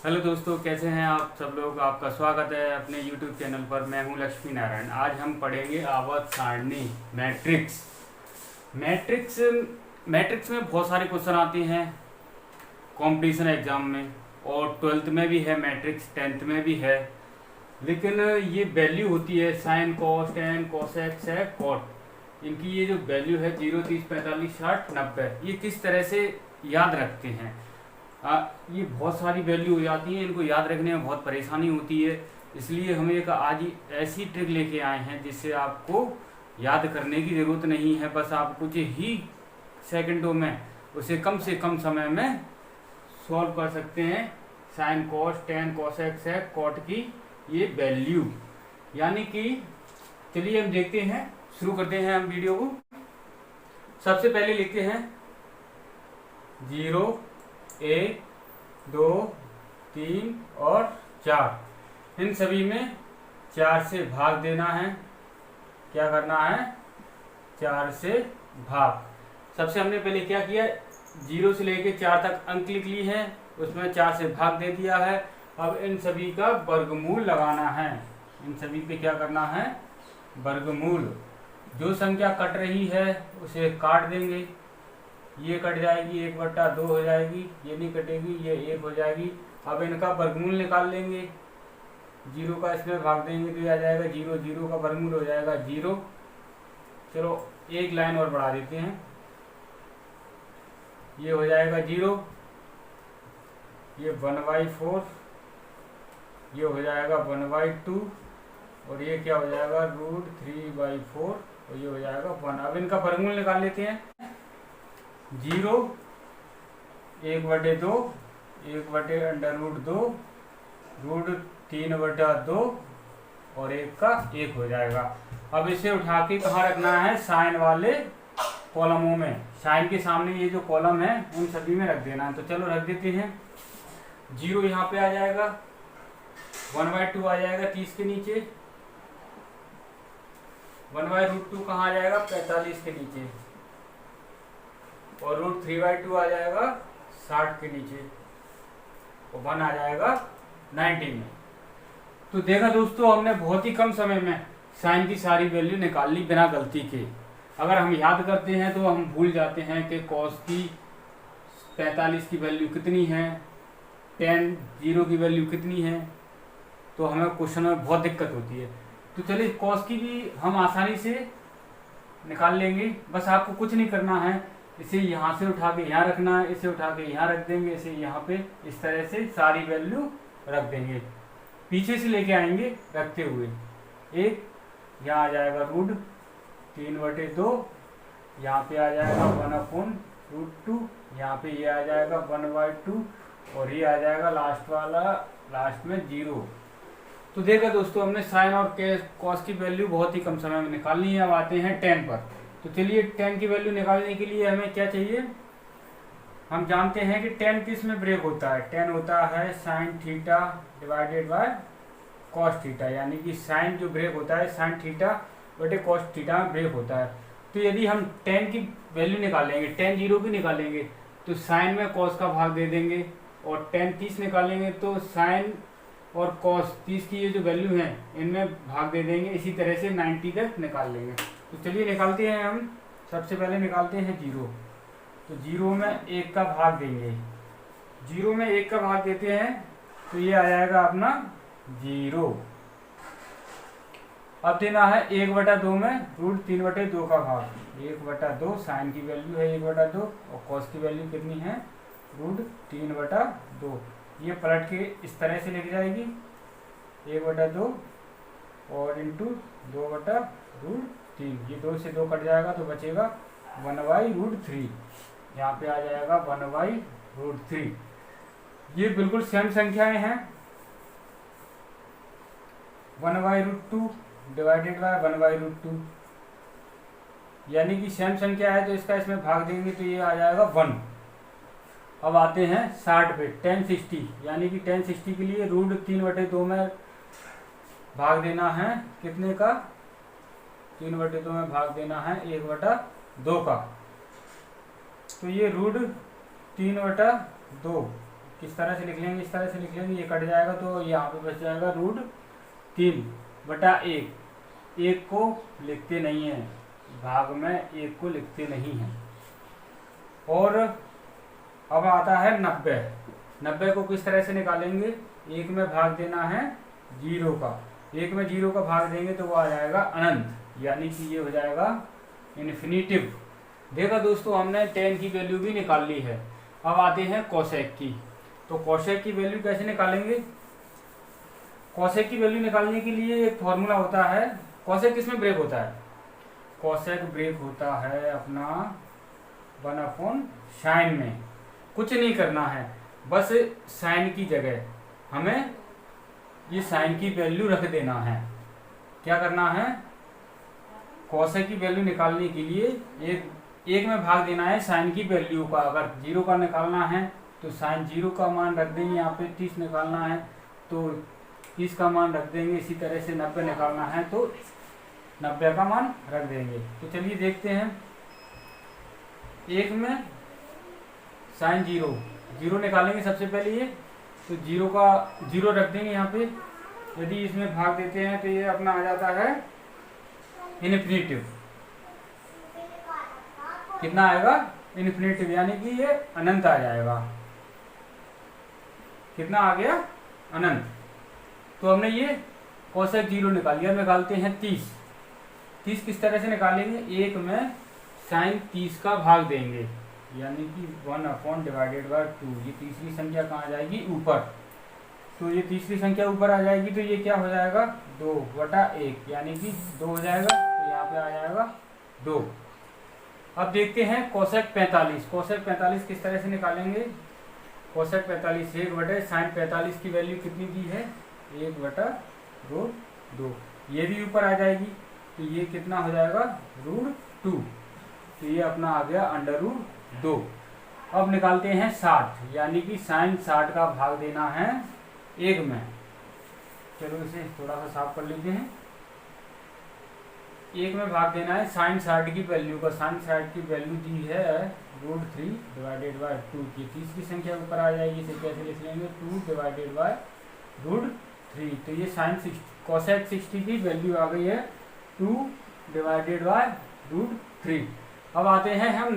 Hello दोस्तों, कैसे हैं आप सब लोग। आपका स्वागत है अपने YouTube चैनल पर। मैं हूं लक्ष्मी नारायण। आज हम पढ़ेंगे आवर्त सारणी मैट्रिक्स। मैट्रिक्स मैट्रिक्स में बहुत सारे क्वेश्चन आते हैं कंपटीशन एग्जाम में, और 12th में भी है मैट्रिक्स, 10th में भी है। लेकिन ये वैल्यू होती है sine cos tan cosec sec cot, इनकी ये जो वैल्यू है 0, 30, 45, 60, 90, ये किस तरह से याद रखते हैं। ये बहुत सारी वैल्यू हो जाती है, इनको याद रखने में बहुत परेशानी होती है। इसलिए हम एक आज ऐसी ट्रिक लेके आए हैं जिससे आपको याद करने की ज़रूरत नहीं है। बस आप कुछ ही सेकंडों में उसे कम से कम समय में सॉल्व कर सकते हैं। Sine cos tan cosec sec cot की ये वैल्यू, यानी कि चलिए हम देखते हैं, शुरू करते हैं हम वीडियो को। सबसे पहले लिखते हैं 0, 1, 2, 3 और 4। इन सभी में 4 से भाग देना है। क्या करना है? 4 से भाग। सबसे हमने पहले क्या किया, 0 से लेके 4 तक अंक लिख ली है, उसमें 4 से भाग दे दिया है। अब इन सभी का वर्गमूल लगाना है। इन सभी पे क्या करना है? वर्गमूल। जो संख्या कट रही है उसे काट देंगे। ये कट जाएगी, 1/2 हो जाएगी, ये नहीं कटेगी, ये 1 हो जाएगी। अब इनका वर्गमूल निकाल लेंगे। 0 का इसमें भाग देंगे तो ये आ जाएगा 0, 0 का वर्गमूल हो जाएगा 0। चलो एक लाइन और बढ़ा देते हैं, ये हो जाएगा 0, ये 1/4, ये हो जाएगा 1/2, और ये क्या हो जाएगा √3/4, और ये हो जाएगा 1। अब इनका वर्गमूल निकाल लेते हैं। 0, 1/2, 1/√2, √3/2 और 1 का 1 हो जाएगा। अब इसे उठा के कहाँ रखना है? साइन वाले कॉलमों में। साइन के सामने ये जो कॉलम है उन सभी में रख देना है। तो चलो रख देते हैं। 0 यहाँ पे आ जाएगा, 1/2 आ जाएगा 30 के नीचे, 1/√2 कहाँ आ जाएगा? 45 के नीचे, और √3/2 आ जाएगा 60 के नीचे, और 1 आ जाएगा 90 में। तो देखा दोस्तों, हमने बहुत ही कम समय में साइन की सारी वैल्यू निकाल ली बिना गलती के। अगर हम याद करते हैं तो हम भूल जाते हैं कि कॉस की 45 की वैल्यू कितनी है, टेन 0 की वैल्यू कितनी है, तो हमें क्वेश्चन में बहुत दिक्कत होती है। तो चलिए कॉस की भी हम आसानी से निकाल लेंगे। बस आपको कुछ नहीं करना है, इसे यहाँ से उठा के यहाँ रखना है, इसे उठा के यहाँ रख देंगे, इसे यहाँ पे इस तरह से सारी वैल्यू रख देंगे। पीछे से लेके आएंगे रखते हुए। एक यहाँ आ जाएगा √3/2, यहाँ पे आ जाएगा 1/√2, यहाँ पे ये आ जाएगा 1/2, और ये आ जाएगा लास्ट वाला, लास्ट में 0। तो देखा दोस्तों, हमने साइन और कॉस की वैल्यू बहुत ही कम समय में निकालनी है। अब आते हैं 10 पर। तो चलिए 10 की वैल्यू निकालने के लिए हमें क्या चाहिए? हम जानते हैं कि 10 किस में ब्रेक होता है? 10 होता है sine theta divided by cos theta, यानी कि साइन जो ब्रेक होता है साइन थीटा बटे कॉस थीटा में ब्रेक होता है। तो यदि हम 10 की वैल्यू निकालेंगे, 10 0 की निकालेंगे, तो साइन में कॉस का भाग दे देंगे, और 10 30 निकालेंगे तो साइन और कॉस 30 की ये जो वैल्यू है इनमें भाग दे देंगे। इसी तरह से 90 तक निकाल लेंगे। तो चलिए निकालते हैं हम। सबसे पहले निकालते हैं 0। तो 0 में 1 का भाग देंगे। 0 में 1 का भाग देते हैं तो ये आ जाएगा अपना 0। अब देना है 1/2 में √3/2 का भाग। 1/2 साइन की वैल्यू है 1/2, और कॉस की वैल्यू कितनी है? √3/2। ये पलट के इस तरह से लिख जाएगी 1/2 और इंटू 2/√3। ये 2 से 2 कट जाएगा तो बचेगा 1/√3। यहाँ पे आ जाएगा 1/√3। ये बिल्कुल सेम संख्याएं हैं। 1/√2 डिवाइडेड बाय 1/√2, यानी कि सेम संख्या है तो इसका इसमें भाग देंगे तो ये आ जाएगा 1। अब आते हैं 60 पे, 1060, यानी कि 1060 के लिए √3/2 में भाग देना है। कितने का? 3/2 में भाग देना है 1/2 का। तो ये √3/2 किस तरह से लिख लेंगे, इस तरह से लिख लेंगे, ये कट जाएगा तो यहाँ पे बच जाएगा √3/1। एक को लिखते नहीं है भाग में, एक को लिखते नहीं है। और अब आता है 90। 90 को किस तरह से निकालेंगे, एक में भाग देना है 0 का, एक में 0 का भाग देंगे तो वो आ जाएगा अनंत, यानी कि ये हो जाएगा इन्फिनिटिव। देखा दोस्तों, हमने tan की वैल्यू भी निकाल ली है। अब आते हैं कोसेक की। तो कोसेक की वैल्यू कैसे निकालेंगे, कोसेक की वैल्यू निकालने के लिए एक फॉर्मूला होता है। कोसेक किसमें ब्रेक होता है, कोसेक ब्रेक होता है अपना 1/sin में। कुछ नहीं करना है, बस साइन की जगह हमें ये साइन की वैल्यू रख देना है। क्या करना है, कोसेक की वैल्यू निकालने के लिए एक में भाग देना है साइन की वैल्यू का। अगर 0 का निकालना है तो साइन 0 का मान रख देंगे, यहाँ पे 30 निकालना है तो 30 का मान रख देंगे। इसी तरह से 90 निकालना है तो 90 का मान रख देंगे। तो चलिए देखते हैं, एक में साइन 0 निकालेंगे सबसे पहले ये, तो 0 का 0 रख देंगे यहाँ पे। यदि इसमें भाग देते हैं तो ये अपना आ जाता है इन्फिनिटिव। कितना आएगा, इन्फिनिटिव, यानी कि ये अनंत आ जाएगा। कितना आ गया, अनंत। तो हमने ये कोसेक 0 निकाल लिया। निकालते हैं 30। 30 किस तरह से निकालेंगे, एक में साइन 30 का भाग देंगे, यानी कि 1/2। ये तीसरी संख्या कहाँ आ जाएगी, ऊपर। तो ये तीसरी संख्या ऊपर आ जाएगी तो ये क्या हो जाएगा, 2/1, यानी कि 2 हो जाएगा। तो यहाँ पे आ जाएगा 2। अब देखते हैं कोसेक 45। कोसेक 45 किस तरह से निकालेंगे, कोसेक 45 1/sin 45 की वैल्यू कितनी दी है, 1/√2। ये भी ऊपर आ जाएगी तो ये कितना हो जाएगा, √2। तो ये अपना आ गया √2। अब निकालते हैं 60, यानी कि साइन 60 का भाग देना है 1 में। चलो इसे थोड़ा सा साफ कर लेते हैं। 1 में भाग देना है साइन 60 की वैल्यू का। साइन 60 की वैल्यू दी है √3/2 की। तीसरी संख्या ऊपर आ जाएगी, इसे कैसे लिख लेंगे, 2/√3। तो ये साइन कोसेक 60 की वैल्यू आ गई है 2/√3। अब आते हैं हम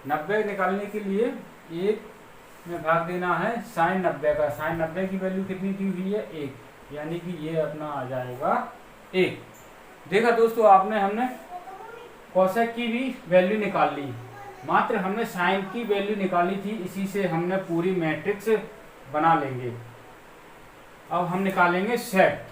90 निकालने के लिए 1 में भाग देना है साइन 90 का। साइन 90 की वैल्यू कितनी दी हुई है, 1, यानी कि ये अपना आ जाएगा 1। देखा दोस्तों, हमने कोसेक की भी वैल्यू निकाल ली, मात्र हमने साइन की वैल्यू निकाली थी। इसी से हमने पूरी मैट्रिक्स बना लेंगे। अब हम निकालेंगे सेक।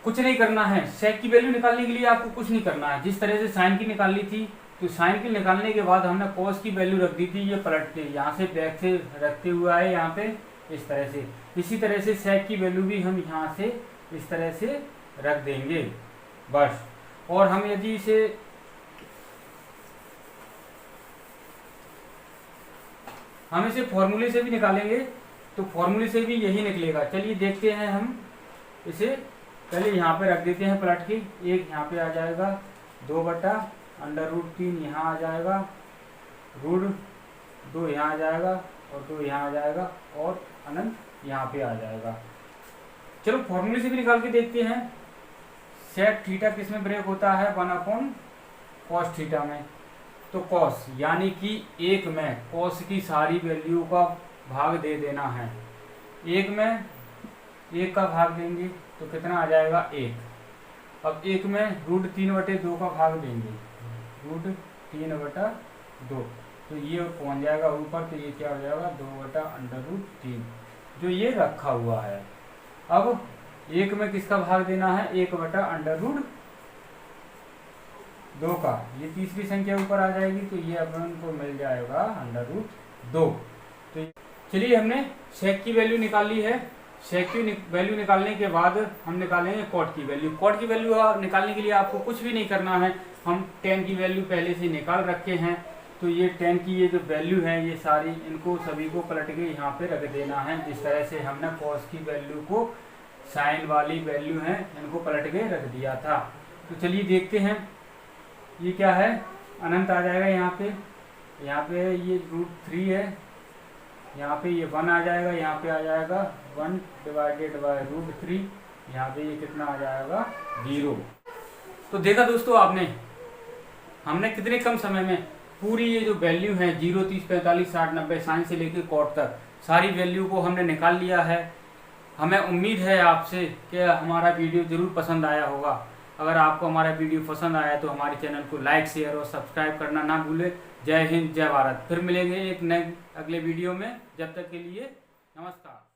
कुछ नहीं करना है, सेक की वैल्यू निकालने के लिए आपको कुछ नहीं करना है। जिस तरह से साइन की निकाली थी, तो साइन की निकालने के बाद हमने कोस की वैल्यू रख दी थी, ये पलट के यहाँ से बैक से रखते हुए आए यहाँ पे इस तरह से। इसी तरह से सेक की वैल्यू भी हम यहाँ से इस तरह से रख देंगे बस। और हम यदि इसे फॉर्मूले से भी निकालेंगे तो फॉर्मूले से भी यही निकलेगा। चलिए देखते हैं, हम इसे पहले यहाँ पे रख देते हैं पलट के। 1 यहाँ पे आ जाएगा, 2/√3 यहाँ आ जाएगा, √2 यहाँ आ जाएगा और 2 यहाँ आ जाएगा और अनंत यहाँ पे आ जाएगा। चलो फॉर्मूले से भी निकाल के देखते हैं। सेक थीटा किस में ब्रेक होता है, 1/cos थीटा में। तो कॉस यानी कि 1 में कॉस की सारी वैल्यू का भाग दे देना है। 1 में 1 का भाग देंगे तो कितना आ जाएगा, 1। अब 1 में √3/2 का भाग देंगे, √3/2। तो ये पहुंच जाएगा ऊपर, तो ये क्या हो जाएगा, 2/√3 जो ये रखा हुआ है। अब 1 में किसका भाग देना है, 1/√2 का। ये तीसरी संख्या ऊपर आ जाएगी तो ये अपन को मिल जाएगा √2। तो चलिए हमने सेक की वैल्यू निकाल ली है। सेक की वैल्यू निकालने के बाद हम निकालेंगे कॉट की वैल्यू। कॉट की वैल्यू निकालने के लिए आपको कुछ भी नहीं करना है। हम tan की वैल्यू पहले से निकाल रखे हैं, तो ये tan की ये जो वैल्यू है ये सारी, इनको सभी को पलट के यहाँ पे रख देना है। जिस तरह से हमने cos की वैल्यू को साइन वाली वैल्यू है इनको पलट के रख दिया था। तो चलिए देखते हैं ये क्या है, अनंत आ जाएगा यहाँ पे ये √3 है, यहाँ पे ये 1 आ जाएगा, यहाँ पे आ जाएगा 1 डिवाइडेड बाय √3, यहाँ पे ये कितना आ जाएगा 0। तो देखा दोस्तों आपने, हमने कितने कम समय में पूरी ये जो वैल्यू है 0, 30, 45, 60, 90 साइन से लेकर कॉट तक सारी वैल्यू को हमने निकाल लिया है। हमें उम्मीद है आपसे कि हमारा वीडियो ज़रूर पसंद आया होगा। अगर आपको हमारा वीडियो पसंद आया तो हमारे चैनल को लाइक, शेयर और सब्सक्राइब करना ना भूलें। जय हिंद, जय भारत। फिर मिलेंगे एक नए अगले वीडियो में, जब तक के लिए नमस्कार।